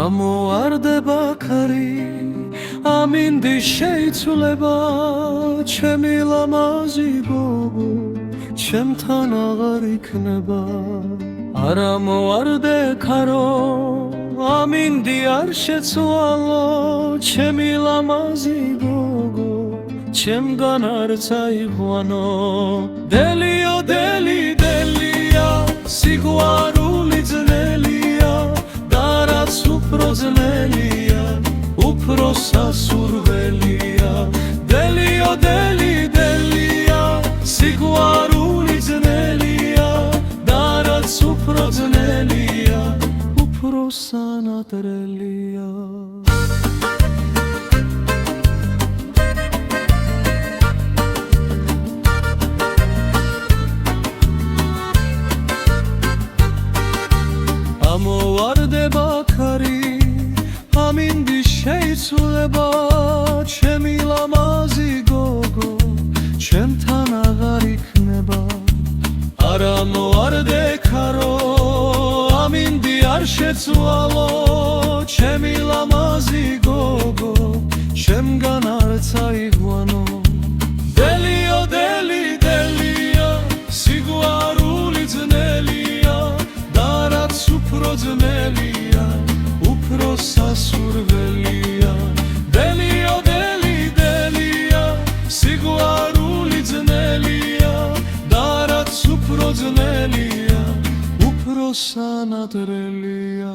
ამოვარდება ქარი ამინდი შეიცვლება ჩემი ლამაზი გოგო ჩემთან აღარ იქნება არა მოვარდე ქარო ამინდი არ შეცვალო ჩემი ლამაზი გოგო ჩემგან არ წაიყვანო დელიო დელი დელია სიყვარული ძნელია და რაც უფრო ძნელია უფრო სასურველია დელიო დელი დელია სიყვარული ძნელია და რაც უფრო ძნელია უფრო სანატრელია ამოვარდება ქარი ამინდი შეიცვლება ჩემი ლამაზი გოგო ჩემთან აღარ იქნება არა მოვარდე ქარო ამინდი არ შეცვალო ჩემი ლამაზი გოგო ჩემგან არ წაიყვანო დელიო დელი დელია სიყვარული ძნელია და რაც უფრო ძნელია უფრო სასურველია დელიო დელი დელია სიყვარული ძნელია და რაც უფრო ძნელია უფრო სანატრელია